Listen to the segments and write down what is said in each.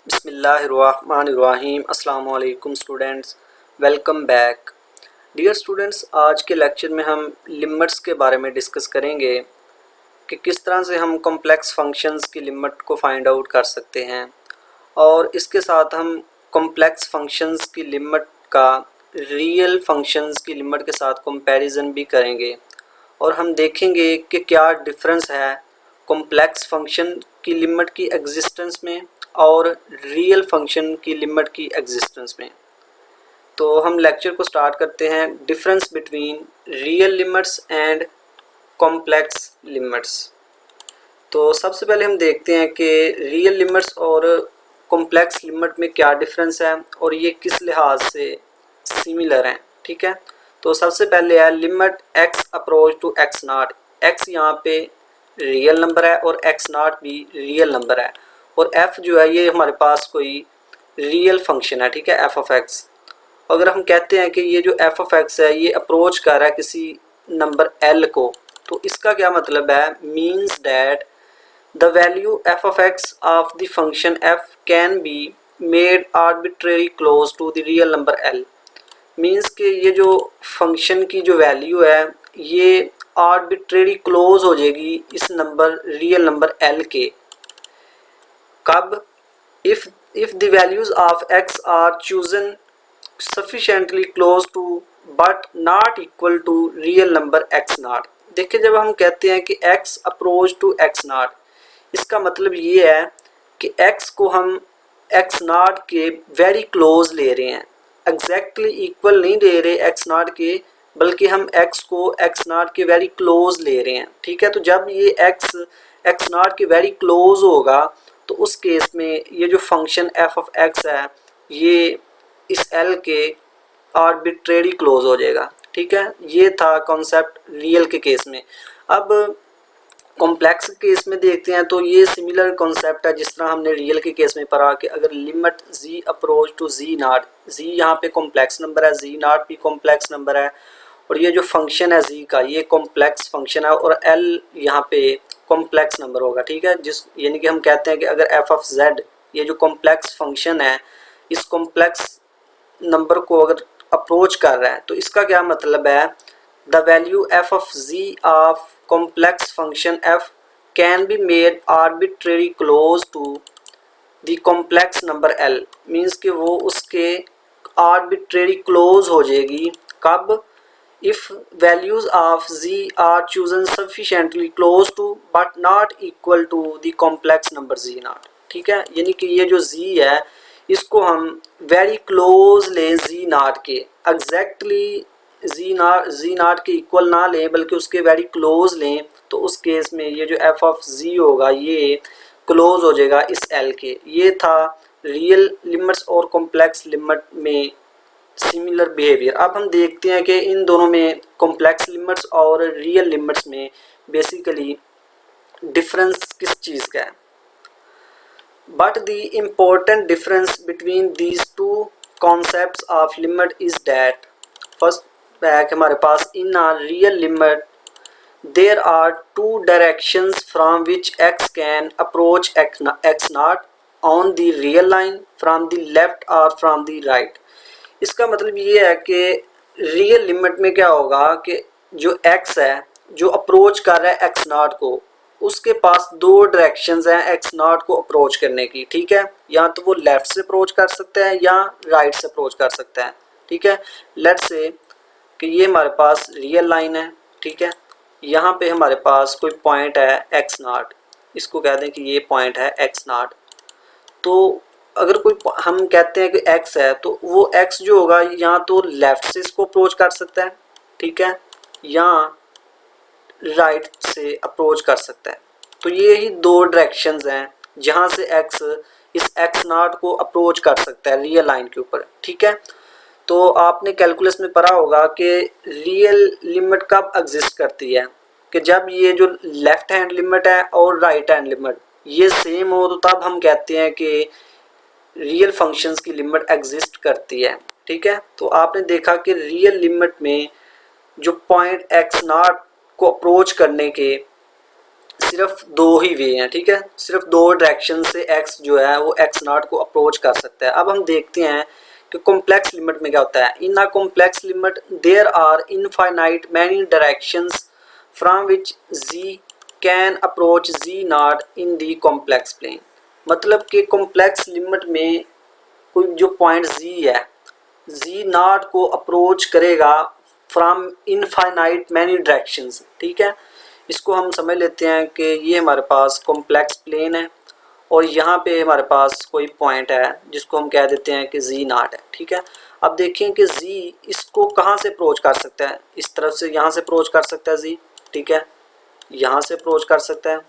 बिस्मिल्लाहिर्रहमानिर्रहीम। अस्सलाम वालेकुम students, welcome back. Dear students, आज के लेक्चर में हम लिमिट्स के बारे में डिस्कस करेंगे कि किस तरह से हम कॉम्प्लेक्स फंक्शंस की लिमिट को फाइंड आउट कर सकते हैं, और इसके साथ हम कॉम्प्लेक्स फंक्शंस की लिमिट का रियल फंक्शंस की लिमिट के साथ कंपैरिजन भी करेंगे, और हम देखेंगे कि क्या डिफरेंस है कॉम्प्लेक्स फंक्शन की लिमिट की एग्जिस्टेंस में और रियल फंक्शन की लिमिट की एग्जिस्टेंस में। तो हम लेक्चर को स्टार्ट करते हैं। Difference between real limits and complex limits. तो सबसे पहले हम देखते हैं कि रियल लिमिट्स और कॉम्प्लेक्स लिमिट में क्या डिफरेंस है और ये किस लिहाज से सिमिलर हैं। ठीक है, तो सबसे पहले है limit x approach to x naught. x यहाँ पे रियल नंबर है और x नॉट भी रियल नंबर है, और f जो है ये हमारे पास कोई रियल फंक्शन है। ठीक है, f ऑफ x। अगर हम कहते हैं कि ये जो f ऑफ x है ये अप्रोच कर रहा है किसी नंबर l को, तो इसका क्या मतलब है? Means that the value f of x of the function f can be made arbitrary close to the real number l। Means कि ये जो फंक्शन की जो वैल्यू है ये आर्बिट्रेरी क्लोज हो जाएगी इस नंबर रियल नंबर l के। कब? if the values of x are chosen sufficiently close to but not equal to real number x naught। देखिए, जब हम कहते हैं कि x approach to x naught, इसका मतलब ये है कि x को हम x naught के वेरी क्लोज ले रहे हैं, एग्जैक्टली इक्वल नहीं ले रहे x naught के, बल्कि हम x को x naught के वेरी क्लोज ले रहे हैं। ठीक है, तो जब ये x naught के वेरी क्लोज होगा तो उस केस में ये जो फंक्शन f ऑफ x है ये इस l के आर्बिट्रेरी क्लोज हो जाएगा। ठीक है, ये था कॉन्सेप्ट रियल के केस में। अब कॉम्प्लेक्स केस में देखते हैं तो ये सिमिलर कॉन्सेप्ट है जिस तरह हमने रियल के केस में पढ़ा कि अगर limit z approach to z naught, z यहाँ पे कॉम्प्लेक्स नंबर है, z नॉट भी कॉम्प्लेक्स नंबर है, और ये जो फंक्शन है z का ये कॉम्प्लेक्स फंक्शन है, और l यहाँ पे कॉम्प्लेक्स नंबर होगा। ठीक है, जिस यानी कि हम कहते हैं कि अगर f ऑफ z ये जो कॉम्प्लेक्स फंक्शन है इस कॉम्प्लेक्स नंबर को अगर अप्रोच कर रहा है, तो इसका क्या मतलब है? The value f of z of complex function f can be made arbitrary close to the complex number l। Means कि वो उसके आर्बिट्रेरी क्लोज हो जाएगी। कब? if values of z are chosen sufficiently close to but not equal to the complex number z naught। ठीक है, यानी कि ये जो z है इसको हम वेरी क्लोज लें z naught के, एग्जैक्टली z naught के इक्वल ना लें बल्कि उसके वेरी क्लोज लें, तो उस केस में ये जो f ऑफ z होगा ये क्लोज हो जाएगा इस l के। ये था रियल लिमिट्स और कॉम्प्लेक्स लिमिट में सिमिलर बिहेवियर। अब हम देखते हैं कि इन दोनों में कॉम्प्लेक्स लिमिट्स और रियल लिमिट्स में बेसिकली डिफरेंस किस चीज़ का है। But the important difference between these two concepts of limit is that first है कि हमारे पास in a real limit there are two directions from which x can approach x naught on the real line from the left और from the right. इसका मतलब ये है कि रियल लिमिट में क्या होगा कि जो x है जो अप्रोच कर रहा है x नॉट को, उसके पास दो डायरेक्शंस हैं x नॉट को अप्रोच करने की। ठीक है, या तो वो लेफ़्ट से अप्रोच कर सकता है या राइट से अप्रोच कर सकता है। ठीक है, लेट्स से कि ये हमारे पास रियल लाइन है। ठीक है, यहाँ पे हमारे पास कोई पॉइंट है x नॉट, इसको कह दें कि ये पॉइंट है x नॉट। तो अगर कोई हम कहते हैं कि x है तो वो x जो होगा या तो लेफ़्ट से इसको अप्रोच कर सकता है, ठीक है, या राइट से अप्रोच कर सकता है। तो ये ही दो डायरेक्शंस हैं जहाँ से x इस x नॉट को अप्रोच कर सकता है रियल लाइन के ऊपर। ठीक है, तो आपने कैलकुलस में पढ़ा होगा कि रियल लिमिट कब एग्जिस्ट करती है कि जब ये जो लेफ़्ट हैंड लिमिट है और राइट हैंड लिमिट ये सेम हो, तो तब हम कहते हैं कि रियल फंक्शंस की लिमिट एग्जिस्ट करती है। ठीक है, तो आपने देखा कि रियल लिमिट में जो पॉइंट x नॉट को अप्रोच करने के सिर्फ दो ही वे हैं, ठीक है, सिर्फ दो डायरेक्शन से x जो है वो x नॉट को अप्रोच कर सकता है। अब हम देखते हैं कि कॉम्प्लेक्स लिमिट में क्या होता है। In a complex limit there are infinite many directions from which z can approach z naught in the complex plane. मतलब कि कॉम्प्लेक्स लिमिट में कोई जो पॉइंट z है, z नॉट को अप्रोच करेगा फ्रॉम इनफाइनाइट मैनी डायरेक्शंस, ठीक है। इसको हम समझ लेते हैं कि ये हमारे पास कॉम्प्लेक्स प्लेन है और यहाँ पे हमारे पास कोई पॉइंट है जिसको हम कह देते हैं कि z नॉट है, ठीक है। अब देखें कि z इसको कहाँ से अप्रोच कर सकता है, इस तरफ से यहाँ से अप्रोच कर सकता है z, ठीक है, यहाँ से अप्रोच कर सकता है,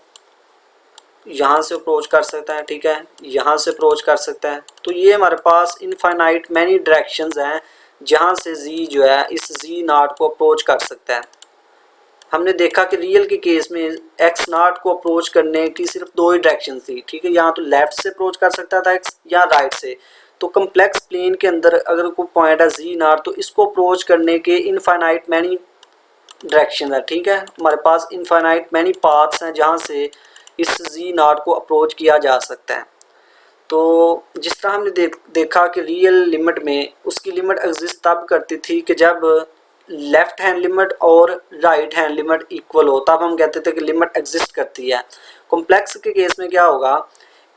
यहाँ से अप्रोच कर सकता है, ठीक है, यहाँ से अप्रोच कर सकता है। तो ये हमारे पास इनफाइनाइट मैनी डायरेक्शंस हैं जहाँ से z जो है इस z नॉट को अप्रोच कर सकता है। हमने देखा कि रियल के केस में x नॉट को अप्रोच करने की सिर्फ दो ही डायरेक्शन थी, ठीक है, यहाँ तो लेफ्ट से अप्रोच कर सकता था x या राइट से। तो कम्प्लेक्स प्लेन के अंदर अगर कोई पॉइंट है z नॉट तो इसको अप्रोच करने के इनफाइनाइट मैनी डायरेक्शन है, ठीक है, हमारे पास इनफाइनाइट मैनी पाथ्स हैं जहाँ से इस z नॉट को अप्रोच किया जा सकता है। तो जिस तरह हमने देखा कि रियल लिमिट में उसकी लिमिट एग्जिस्ट तब करती थी कि जब लेफ्ट हैंड लिमिट और राइट हैंड लिमिट इक्वल हो, तब हम कहते थे कि लिमिट एग्जिस्ट करती है। कॉम्प्लेक्स के केस में क्या होगा,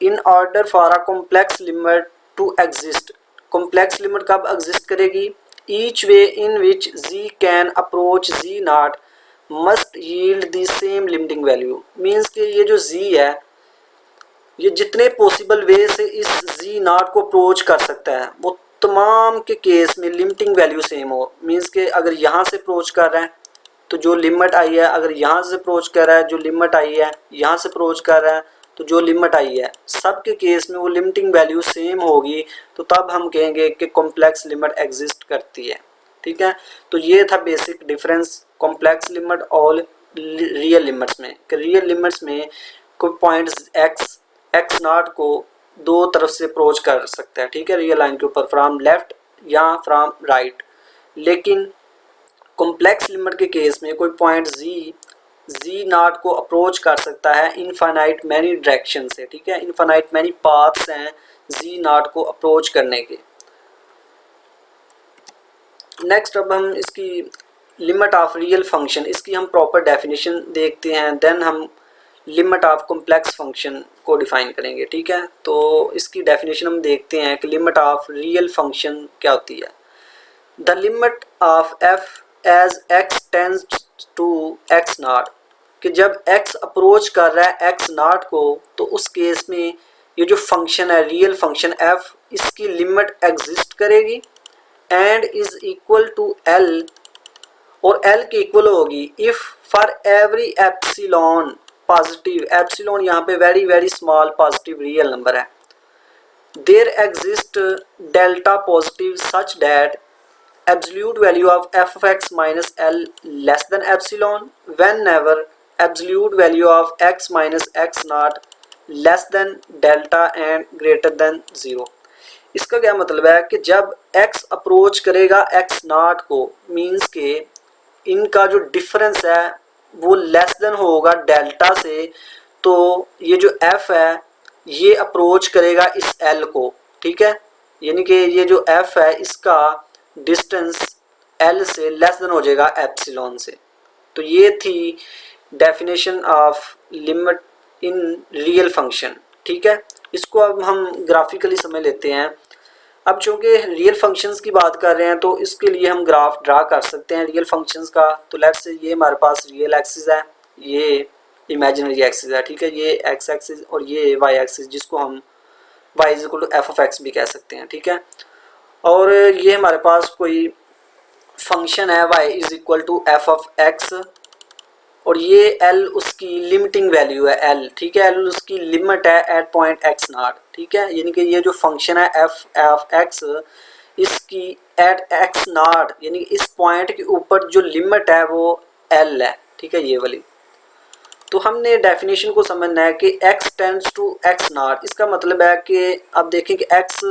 in order for a complex limit to exist, complex limit कब एग्जिस्ट करेगी, each way in which z can approach z naught must yield the same limiting value. Means कि ये जो z है ये जितने पॉसिबल वे से इस z नॉट को अप्रोच कर सकता है वो तमाम के केस में लिमिटिंग वैल्यू सेम हो। मीन्स कि अगर यहाँ से अप्रोच कर रहा है तो जो लिमिट आई है, अगर यहाँ से अप्रोच कर रहा है जो लिमिट आई है, यहाँ से अप्रोच कर रहा है तो जो लिमिट आई है, सब के केस में वो लिमिटिंग वैल्यू सेम होगी। तो तब हम कहेंगे कि कॉम्प्लेक्स लिमिट एग्जिस्ट करती है, ठीक है। तो ये था बेसिक डिफरेंस कॉम्प्लेक्स लिमिट और रियल लिमिट्स में कि रियल लिमिट्स में कोई पॉइंट्स एक्स नॉट को दो तरफ से अप्रोच कर सकता है, ठीक है, रियल लाइन के ऊपर फ्रॉम लेफ्ट या फ्रॉम राइट। लेकिन कॉम्प्लेक्स लिमिट के केस में कोई पॉइंट z नॉट को अप्रोच कर सकता है इनफाइनाइट मैनी डायरेक्शन से, ठीक है, इनफाइनाइट मैनी पाथ्स हैं z नॉट को अप्रोच करने के। नेक्स्ट अब हम इसकी लिमिट ऑफ रियल फंक्शन, इसकी हम प्रॉपर डेफिनेशन देखते हैं, देन हम लिमिट ऑफ कॉम्प्लेक्स फंक्शन को डिफाइन करेंगे, ठीक है। तो इसकी डेफिनेशन हम देखते हैं कि लिमिट ऑफ रियल फंक्शन क्या होती है। The limit of f as x tends to x naught, कि जब x अप्रोच कर रहा है x नॉट को तो उस केस में ये जो फंक्शन है रियल फंक्शन f, इसकी लिमिट एग्जिस्ट करेगी and is equal to l, और l की इक्वल होगी if for every epsilon positive, epsilon यहाँ पे very very small positive real number है, there exist delta positive such that absolute value of f of x minus l less than epsilon whenever absolute value of x minus x naught less than delta and greater than 0। इसका क्या मतलब है कि जब x approach करेगा x not को, means के इनका जो डिफरेंस है वो लेस देन होगा डेल्टा से, तो ये जो f है ये अप्रोच करेगा इस l को, ठीक है, यानी कि ये जो f है इसका डिस्टेंस l से लेस देन हो जाएगा एप्सिलॉन से। तो ये थी definition of limit in real function, ठीक है। इसको अब हम ग्राफिकली समझ लेते हैं। अब चूँकि रियल फंक्शंस की बात कर रहे हैं तो इसके लिए हम ग्राफ ड्रा कर सकते हैं रियल फंक्शंस का। तो लेट्स से ये हमारे पास रियल एक्सिस है, ये इमेजिनरी एक्सिस है, ठीक है, ये एक्स एक्सिस और ये वाई एक्सिस जिसको हम y is equal to f of x भी कह सकते हैं, ठीक है। और ये हमारे पास कोई फंक्शन है y is equal to f of x और ये l उसकी लिमिटिंग वैल्यू है l, ठीक है, l उसकी लिमिट है एट पॉइंट x नॉट, ठीक है, यानी कि ये जो फंक्शन है f ऑफ x इसकी एट x नॉट यानी इस पॉइंट के ऊपर जो लिमिट है वो l है, ठीक है, ये वाली। तो हमने डेफिनेशन को समझना है कि x tends to x naught, इसका मतलब है कि अब देखें कि x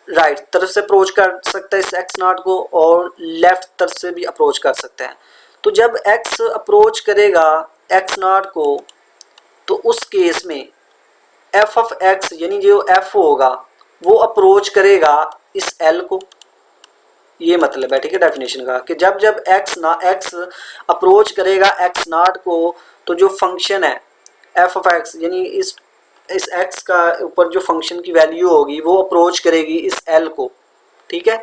राइट तरफ से अप्रोच कर सकता है इस x नॉट को और लेफ्ट तरफ से भी अप्रोच कर सकता है। तो जब x अप्रोच करेगा x नॉट को तो उस केस में एफ ऑफ एक्स यानी जो एफ होगा वो अप्रोच करेगा इस एल को। ये मतलब है, ठीक है, डेफिनेशन का कि जब जब एक्स अप्रोच करेगा एक्स नॉट को, तो जो फंक्शन है एफ ऑफ एक्स यानी इस एक्स का ऊपर जो फंक्शन की वैल्यू होगी वो अप्रोच करेगी इस एल को, ठीक है।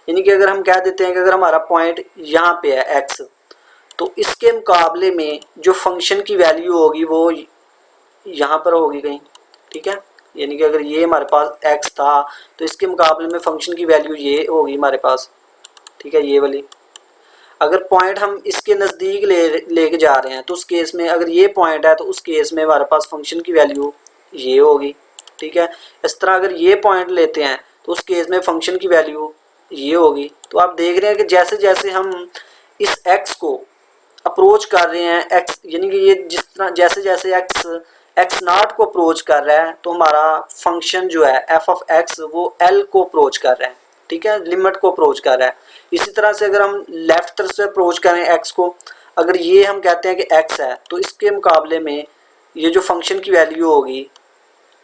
यानी कि अगर हम कह देते हैं कि अगर हमारा पॉइंट यहाँ पे है एक्स, तो इसके मुकाबले में जो फंक्शन की वैल्यू होगी वो यहाँ पर होगी कहीं, ठीक है। यानी कि अगर ये हमारे पास एक्स था तो इसके मुकाबले में फंक्शन की वैल्यू ये होगी हमारे पास, ठीक है, ये वाली। अगर पॉइंट हम इसके नज़दीक लेके जा रहे हैं तो उस केस में अगर ये पॉइंट है तो उस केस में हमारे पास फंक्शन की वैल्यू ये होगी, ठीक है। इस तरह अगर ये पॉइंट लेते हैं तो उस केस में फंक्शन की वैल्यू ये होगी। तो आप देख रहे हैं कि जैसे जैसे हम इस एक्स को अप्रोच कर रहे हैं एक्स यानी कि ये जिस तरह जैसे जैसे एक्स नॉट को अप्रोच कर रहा है तो हमारा फंक्शन जो है एफ ऑफ एक्स वो एल को अप्रोच कर रहा है, ठीक है, लिमिट को अप्रोच कर रहा है। इसी तरह से अगर हम लेफ्ट तरफ से अप्रोच करें एक्स को, अगर ये हम कहते हैं कि एक्स है तो इसके मुकाबले में ये जो फंक्शन की वैल्यू होगी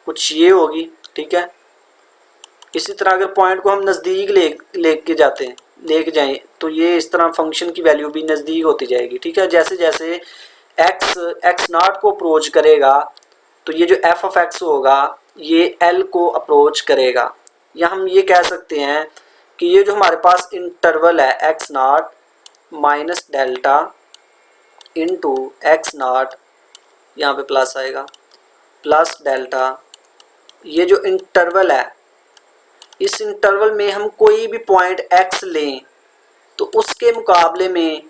कुछ ये होगी, ठीक है। इसी तरह अगर पॉइंट को हम नज़दीक लेके जाएं तो ये इस तरह फंक्शन की वैल्यू भी नज़दीक होती जाएगी, ठीक है। जैसे जैसे एक्स नॉट को अप्रोच करेगा तो ये जो एफ ऑफ एक्स होगा ये एल को अप्रोच करेगा। या हम ये कह सकते हैं कि ये जो हमारे पास इंटरवल है x not minus delta into x not, यहाँ पे प्लस आएगा, प्लस डेल्टा, ये जो इंटरवल है इस इंटरवल में हम कोई भी पॉइंट एक्स लें तो उसके मुकाबले में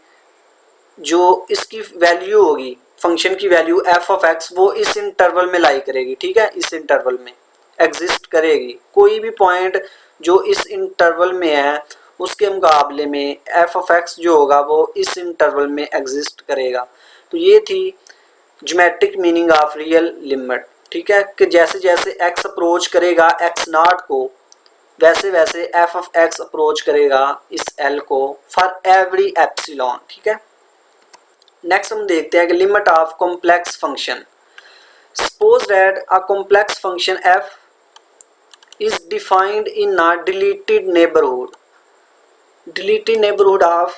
जो इसकी वैल्यू होगी फंक्शन की वैल्यू एफ ऑफ एक्स वो इस इंटरवल में लाई करेगी, ठीक है, इस इंटरवल में एग्जिस्ट करेगी। कोई भी पॉइंट जो इस इंटरवल में है उसके मुकाबले में एफ ऑफ एक्स जो होगा वो इस इंटरवल में एग्जिस्ट करेगा। तो ये थी geometric meaning of real limit, ठीक है, कि जैसे जैसे एक्स अप्रोच करेगा एक्स नॉट को वैसे वैसे एफ ऑफ एक्स अप्रोच करेगा इस एल को फॉर एवरी एप्सिलॉन, ठीक है। नेक्स्ट हम देखते हैं कि limit of complex function. Suppose that a complex function F is defined in a deleted neighborhood of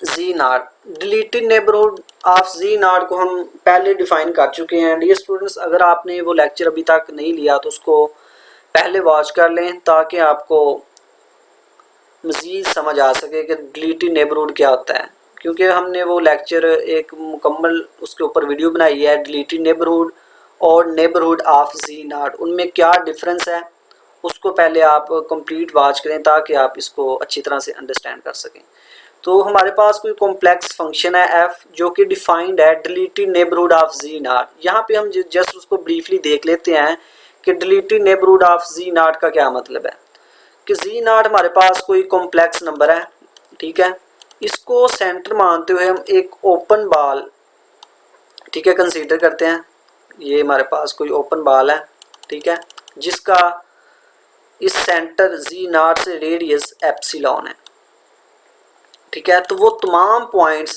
z naught। deleted neighborhood of z naught को हम पहले डिफाइन कर चुके हैं। डियर स्टूडेंट्स, अगर आपने वो लेक्चर अभी तक नहीं लिया तो उसको पहले वॉच कर लें ताकि आपको मज़ीद समझ आ सके कि deleted neighborhood क्या होता है, क्योंकि हमने वो लेक्चर एक मुकम्मल उसके ऊपर वीडियो बनाई है deleted neighborhood और नेबरहुड ऑफ z naught, उनमें क्या डिफरेंस है उसको पहले आप कंप्लीट वॉच करें ताकि आप इसको अच्छी तरह से अंडरस्टैंड कर सकें। तो हमारे पास कोई कॉम्प्लेक्स फंक्शन है f जो कि डिफाइंड है deleted neighbourhood of z naught। यहाँ पे हम जस्ट उसको ब्रीफली देख लेते हैं कि deleted neighbourhood of z naught का क्या मतलब है। कि z naught हमारे पास कोई कॉम्प्लेक्स नंबर है, ठीक है, इसको सेंटर मानते हुए हम एक ओपन बॉल, ठीक है, कंसीडर करते हैं। ये हमारे पास कोई ओपन बॉल है, ठीक है, जिसका इस सेंटर z naught से रेडियस एप्सिलॉन है, ठीक है। तो वो तमाम पॉइंट्स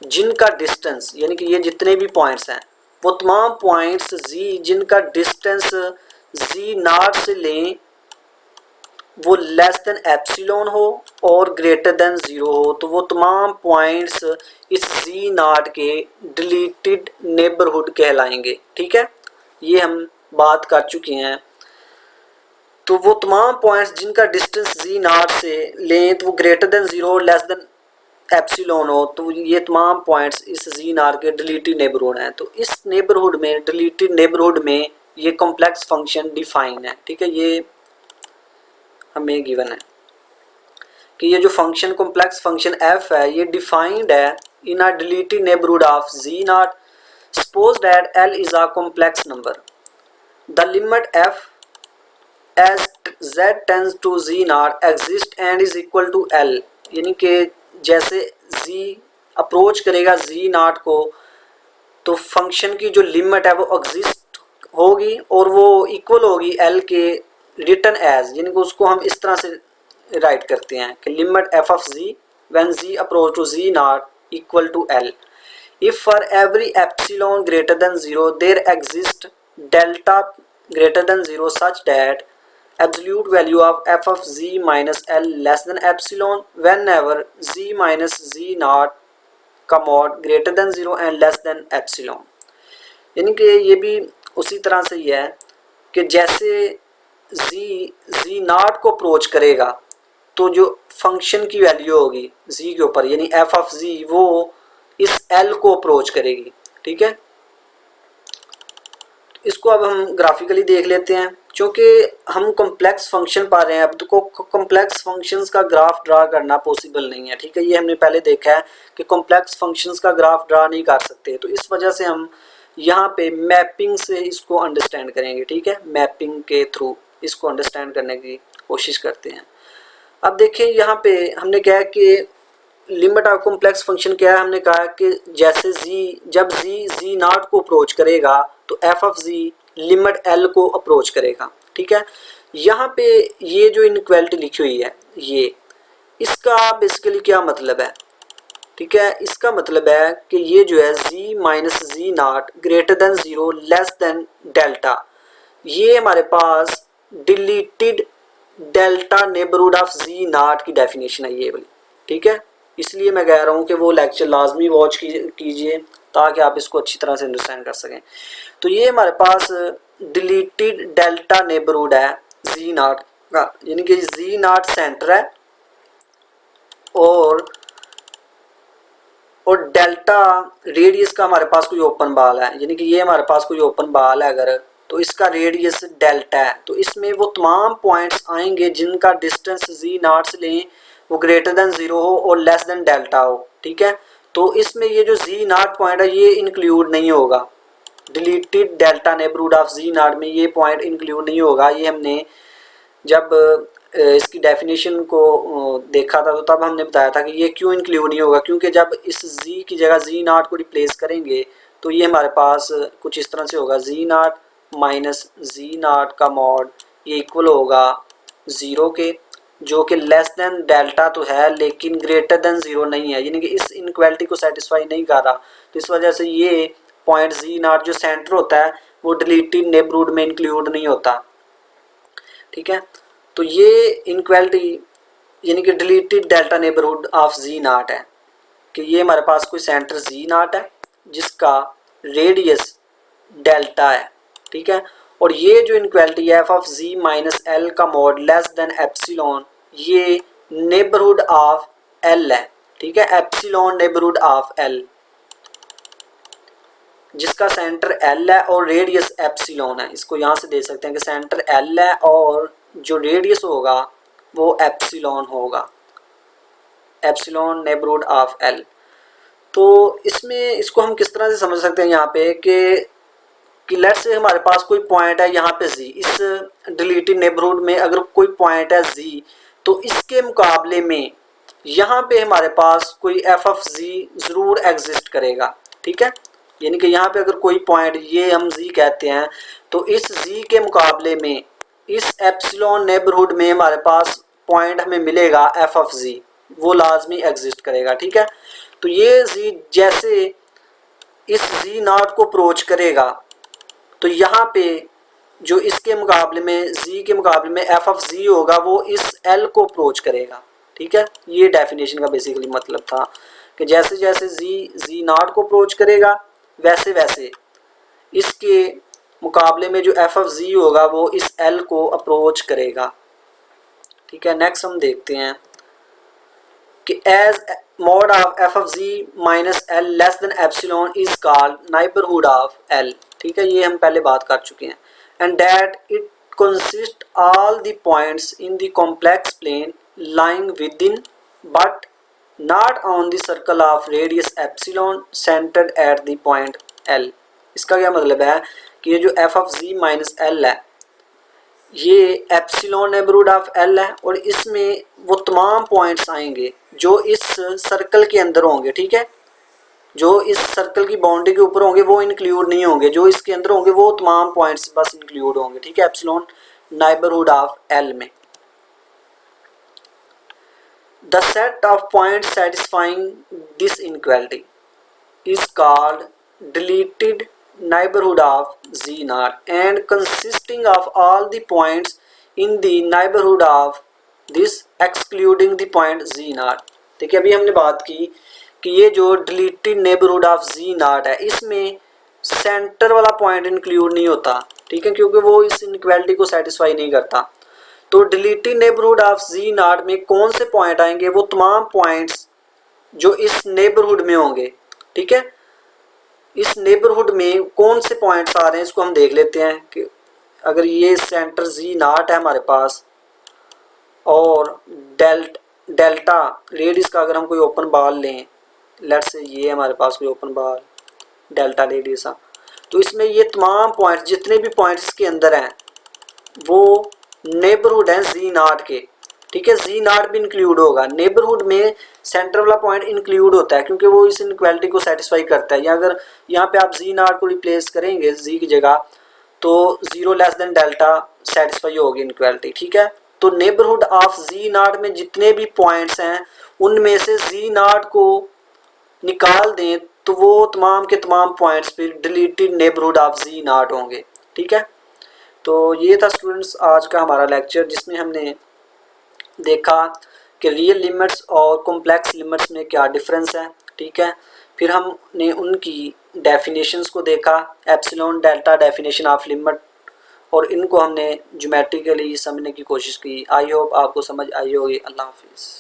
जिनका डिस्टेंस यानी कि ये जितने भी पॉइंट्स हैं वो तमाम पॉइंट्स जिनका डिस्टेंस z naught से लें वो लेस देन एप्सिलॉन हो और ग्रेटर देन 0 हो, तो वो तमाम पॉइंट्स इस z naught के डिलीटेड नेबरहुड कहलाएंगे, ठीक है। ये हम बात कर चुके हैं। तो वो तमाम पॉइंट्स जिनका डिस्टेंस z naught से लें तो वो ग्रेटर देन 0 और लेस देन एप्सिलॉन हो, तो ये तमाम पॉइंट्स इस z naught के डिलीटेड नेबरहुड हैं। तो इस नेबरहुड में डिलीटेड नेबरहुड में ये कॉम्प्लेक्स फंक्शन डिफाइन है, ठीक है। ये हमें गिवन है कि ये जो फंक्शन कॉम्प्लेक्स फंक्शन f है ये डिफाइंड है in a deleted neighbourhood of z naught। Suppose that l is a complex number, the limit f as z tends to z naught exist and is equal to l। यानी कि जैसे z approach करेगा z naught को तो function की जो limit है वो एग्जिस्ट होगी और वो इक्वल होगी l के रिटर्न एज, यानी कि उसको हम इस तरह से राइट करते हैं कि limit f of z when z approach to z naught equal to l। if for every epsilon greater than 0 there exists delta greater than 0 such that absolute value of f of z minus l less than epsilon whenever z minus z naught का mod greater than 0 and less than epsilon. यानी कि ये भी उसी तरह से ही है कि जैसे जी नॉट को अप्रोच करेगा तो जो फंक्शन की वैल्यू होगी जी के ऊपर यानी एफ ऑफ जी वो इस एल को अप्रोच करेगी। ठीक है, इसको अब हम ग्राफिकली देख लेते हैं। क्योंकि हम कॉम्प्लेक्स फंक्शन पा रहे हैं अब तो कॉम्प्लेक्स फंक्शंस का ग्राफ ड्रा करना पॉसिबल नहीं है। ठीक है, ये हमने पहले देखा है कि कॉम्प्लेक्स फंक्शंस का ग्राफ ड्रा नहीं कर सकते, तो इस वजह से हम यहाँ पे मैपिंग से इसको अंडरस्टैंड करेंगे। ठीक है, मैपिंग के थ्रू इसको अंडरस्टैंड करने की कोशिश करते हैं। अब देखिए यहाँ पे हमने कहा कि लिमिट ऑफ कॉम्प्लेक्स फंक्शन क्या है, हमने कहा कि जैसे जब जी नॉट को अप्रोच करेगा तो f of z limit l को अप्रोच करेगा। ठीक है, यहाँ पे ये जो इनइक्वालिटी लिखी हुई है ये इसका बेसिकली क्या मतलब है। ठीक है, इसका मतलब है कि ये जो है z minus z naught greater than 0 less than delta, ये हमारे पास deleted delta neighbourhood of z naught की डेफिनेशन है ये वाली। ठीक है, इसलिए मैं कह रहा हूँ कि वो लेक्चर लाजमी वॉच कीजिए ताकि आप इसको अच्छी तरह से अंडरस्टैंड कर सकें। तो ये हमारे पास डिलीटेड डेल्टा नेबरहुड है जी नॉट का, यानी कि जी नॉट सेंटर है और डेल्टा रेडियस का हमारे पास कोई ओपन बाल है, यानी कि ये हमारे पास कोई ओपन बाल है अगर तो इसका रेडियस डेल्टा है। तो इसमें वो तमाम पॉइंट्स आएंगे जिनका डिस्टेंस जी नॉट से लें वो ग्रेटर देन 0 हो और लेस देन डेल्टा हो। ठीक है, तो इसमें ये जो जी नॉट पॉइंट है ये इंक्लूड नहीं होगा, deleted delta neighbourhood of z naught में ये पॉइंट इंक्लूड नहीं होगा। ये हमने जब इसकी डेफिनेशन को देखा था तो तब हमने बताया था कि ये क्यों इंक्लूड नहीं होगा, क्योंकि जब इस जी की जगह जी नॉट को रिप्लेस करेंगे तो ये हमारे पास कुछ इस तरह से होगा, जी नॉट माइनस जी नॉट का मॉड ये इक्वल होगा 0 के, जो कि लेस देन डेल्टा तो है लेकिन ग्रेटर देन 0 नहीं है, यानी कि इस इनइक्वालिटी को सेटिस्फाई नहीं कर रहा। तो इस वजह से ये पॉइंट जी नॉट जो सेंटर होता है वो डिलीटेड नेबरहुड में इंक्लूड नहीं होता। ठीक है, तो ये इनइक्वालिटी यानी कि deleted delta neighbourhood of z naught है कि ये हमारे पास कोई सेंटर जी नॉट है जिसका रेडियस डेल्टा है। ठीक है, और ये जो इनइक्वालिटी है f of z minus l का मॉड लेस देन एप्सिलॉन ये नेबरहुड ऑफ एल है। ठीक है, एप्सिलॉन नेबरहुड ऑफ एल जिसका सेंटर एल है और रेडियस एप्सिलॉन है। इसको यहाँ से दे सकते हैं कि सेंटर एल है और जो रेडियस होगा वो एप्सिलॉन होगा, एप्सिलॉन नेबरहुड ऑफ एल। तो इसमें इसको हम किस तरह से समझ सकते हैं यहाँ पे कि लेट्स से हमारे पास कोई पॉइंट है यहाँ पे जी, इस डिलीटेड नेबरहुड में अगर कोई पॉइंट है जी तो इसके मुकाबले में यहाँ पे हमारे पास कोई एफ ऑफ जी ज़रूर एग्जिस्ट करेगा। ठीक है, यानी कि यहाँ पे अगर कोई पॉइंट ये हम जी कहते हैं तो इस जी के मुकाबले में इस एप्सिलॉन नेबरहुड में हमारे पास पॉइंट हमें मिलेगा एफ ऑफ जी, वो लाजमी एग्जिस्ट करेगा। ठीक है, तो ये जी जैसे इस जी नॉट को अप्रोच करेगा तो यहाँ पे जो इसके मुकाबले में जी के मुकाबले में एफ ऑफ जी होगा वो इस एल को अप्रोच करेगा। ठीक है, ये डेफिनेशन का बेसिकली मतलब था कि जैसे जैसे जी नॉट को अप्रोच करेगा वैसे वैसे इसके मुकाबले में जो एफ ऑफ जी होगा वो इस एल को अप्रोच करेगा। ठीक है, नेक्स्ट हम देखते हैं कि as mod of f of z minus l less than epsilon is called neighbourhood of l. ठीक है, ये हम पहले बात कर चुके हैं। And that it consist all the points in the complex plane lying within but not on the circle of radius epsilon centred at the point l. इसका क्या मतलब है कि ये जो f of z minus l है ये epsilon neighbourhood of l है और इसमें वो तमाम पॉइंट्स आएंगे जो इस सर्कल के अंदर होंगे। ठीक है, जो इस सर्कल की बाउंड्री के ऊपर होंगे वो इंक्लूड नहीं होंगे, जो इसके अंदर होंगे वो तमाम पॉइंट्स बस इंक्लूड होंगे। ठीक है, एप्सिलॉन नेबरहुड ऑफ एल में the set of points satisfying this inequality. is called deleted neighborhood of Z naught and consisting of all the points in the neighborhood of this excluding the point Z naught। देखिए अभी हमने बात की कि ये जो deleted neighbourhood of Z naught है इसमें सेंटर वाला पॉइंट इंक्लूड नहीं होता, ठीक है, क्योंकि वो इस इनइक्वालिटी को सेटिस्फाई नहीं करता। तो deleted neighbourhood of Z naught में कौन से पॉइंट आएंगे? वो तमाम पॉइंट्स जो इस नेबरहुड में होंगे, ठीक है। इस नेबरहुड में कौन से पॉइंट्स आ रहे हैं इसको हम देख लेते हैं कि अगर ये सेंटर Z naught है हमारे पास और डेल्टा रेडियस का अगर हम कोई ओपन बॉल लें, लेट्स से ये हमारे पास कोई ओपन बॉल डेल्टा रेडियस है, तो इसमें ये तमाम पॉइंट्स जितने भी पॉइंट्स इसके अंदर हैं वो नेबरहुड हैं Z naught के, ठीक है। Z naught भी इंक्लूड होगा नेबरहुड में, सेंटर वाला पॉइंट इंक्लूड होता है क्योंकि वो इस इनइक्वालिटी को सेटिस्फाई करता है। या अगर यहाँ पे आप Z naught को रिप्लेस करेंगे Z की जगह तो 0 लेस देन डेल्टा सेटिस्फाई होगी इनइक्वालिटी, ठीक है। तो नेबरहुड ऑफ Z naught में जितने भी पॉइंट्स हैं उनमें से Z naught को निकाल दें तो वो तमाम के तमाम पॉइंट्स फिर deleted neighbourhood of Z naught होंगे, ठीक है। तो ये था स्टूडेंट्स आज का हमारा लेक्चर जिसमें हमने देखा कि रियल लिमिट्स और कॉम्प्लेक्स लिमिट्स में क्या डिफरेंस है, ठीक है। फिर हमने उनकी डेफिनेशंस को देखा, epsilon delta definition of limit, और इनको हमने ज्योमेट्रिकली समझने की कोशिश की। आई होप आपको समझ आई होगी। अल्लाह हाफिज़।